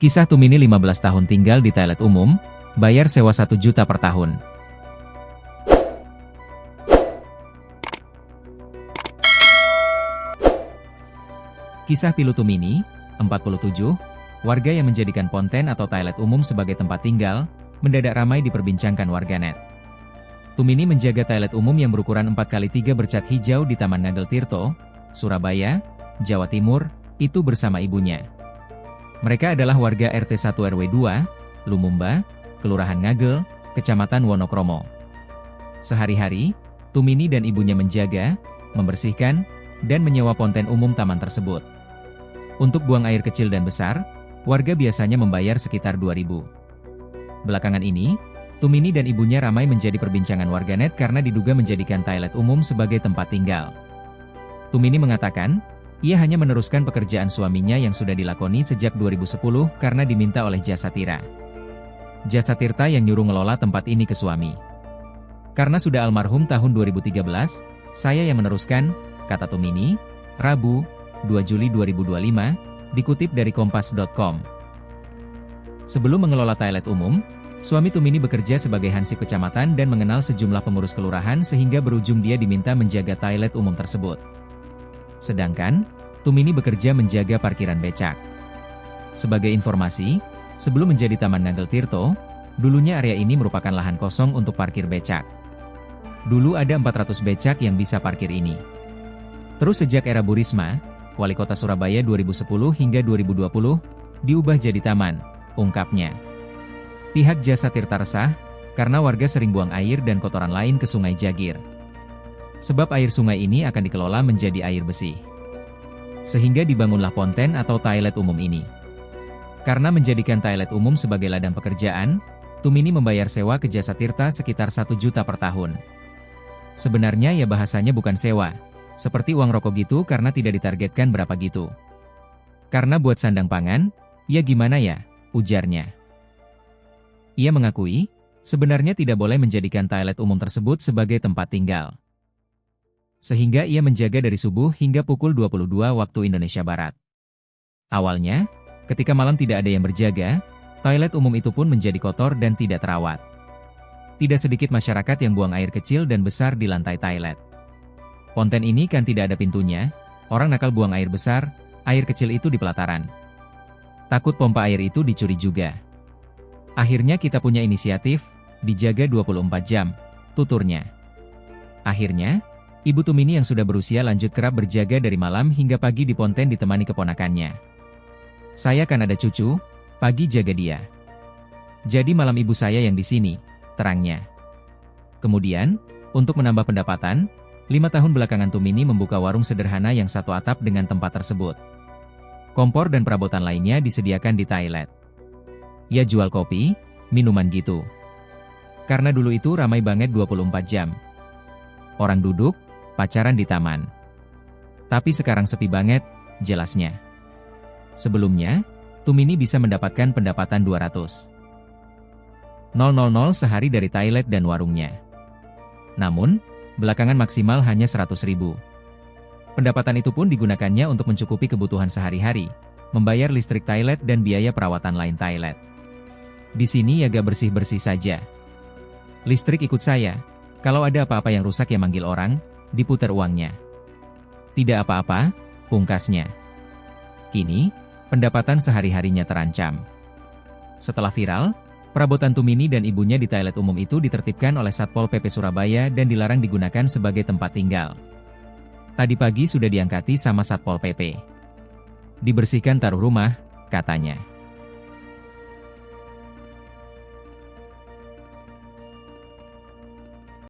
Kisah Tumini 15 tahun tinggal di toilet umum, bayar sewa 1 juta per tahun. Kisah pilu Tumini, 47, warga yang menjadikan ponten atau toilet umum sebagai tempat tinggal, mendadak ramai diperbincangkan warganet. Tumini menjaga toilet umum yang berukuran 4x3 bercat hijau di Taman Ngagel Tirto, Surabaya, Jawa Timur, itu bersama ibunya. Mereka adalah warga RT 1 RW 2, Lumumba, Kelurahan Ngagel, Kecamatan Wonokromo. Sehari-hari, Tumini dan ibunya menjaga, membersihkan, dan menyewa ponten umum taman tersebut. Untuk buang air kecil dan besar, warga biasanya membayar sekitar 2.000. Belakangan ini, Tumini dan ibunya ramai menjadi perbincangan warganet karena diduga menjadikan toilet umum sebagai tempat tinggal. Tumini mengatakan, ia hanya meneruskan pekerjaan suaminya yang sudah dilakoni sejak 2010 karena diminta oleh Jasa Tira. Jasa Tirta yang nyuruh ngelola tempat ini ke suami. Karena sudah almarhum tahun 2013, saya yang meneruskan, kata Tumini, Rabu, 2 Juli 2025, dikutip dari kompas.com. Sebelum mengelola toilet umum, suami Tumini bekerja sebagai hansip kecamatan dan mengenal sejumlah pengurus kelurahan sehingga berujung dia diminta menjaga toilet umum tersebut. Sedangkan, Tumini bekerja menjaga parkiran becak. Sebagai informasi, sebelum menjadi Taman Ngagel Tirto, dulunya area ini merupakan lahan kosong untuk parkir becak. Dulu ada 400 becak yang bisa parkir ini. Terus sejak era Bu Risma, Wali Kota Surabaya 2010 hingga 2020, diubah jadi taman, ungkapnya. Pihak Jasa Tirta resah, karena warga sering buang air dan kotoran lain ke Sungai Jagir. Sebab air sungai ini akan dikelola menjadi air bersih. Sehingga dibangunlah ponten atau toilet umum ini. Karena menjadikan toilet umum sebagai ladang pekerjaan, Tumini membayar sewa ke Jasa Tirta sekitar 1 juta per tahun. Sebenarnya ya bahasanya bukan sewa, seperti uang rokok gitu karena tidak ditargetkan berapa gitu. Karena buat sandang pangan, ya gimana ya, ujarnya. Ia mengakui, sebenarnya tidak boleh menjadikan toilet umum tersebut sebagai tempat tinggal. Sehingga ia menjaga dari subuh hingga pukul 22 waktu Indonesia Barat. Awalnya, ketika malam tidak ada yang berjaga, toilet umum itu pun menjadi kotor dan tidak terawat. Tidak sedikit masyarakat yang buang air kecil dan besar di lantai toilet. Ponten ini kan tidak ada pintunya, orang nakal buang air besar, air kecil itu di pelataran. Takut pompa air itu dicuri juga. Akhirnya kita punya inisiatif, dijaga 24 jam, tuturnya. Akhirnya, Ibu Tumini yang sudah berusia lanjut kerap berjaga dari malam hingga pagi di ponten ditemani keponakannya. Saya kan ada cucu, pagi jaga dia. Jadi malam ibu saya yang di sini, terangnya. Kemudian, untuk menambah pendapatan, 5 tahun belakangan Tumini membuka warung sederhana yang satu atap dengan tempat tersebut. Kompor dan perabotan lainnya disediakan di toilet. Ya jual kopi, minuman gitu. Karena dulu itu ramai banget 24 jam. Orang duduk, pacaran di taman. Tapi sekarang sepi banget, jelasnya. Sebelumnya, Tumini bisa mendapatkan pendapatan 200.000 sehari dari toilet dan warungnya. Namun, belakangan maksimal hanya 100.000. Pendapatan itu pun digunakannya untuk mencukupi kebutuhan sehari-hari, membayar listrik toilet dan biaya perawatan lain toilet. Di sini ya gak bersih-bersih saja. Listrik ikut saya, kalau ada apa-apa yang rusak ya manggil orang, diputar uangnya. Tidak apa-apa, pungkasnya. Kini, pendapatan sehari-harinya terancam. Setelah viral, perabotan Tumini dan ibunya di toilet umum itu ditertibkan oleh Satpol PP Surabaya dan dilarang digunakan sebagai tempat tinggal. Tadi pagi sudah diangkati sama Satpol PP. Dibersihkan taruh rumah, katanya.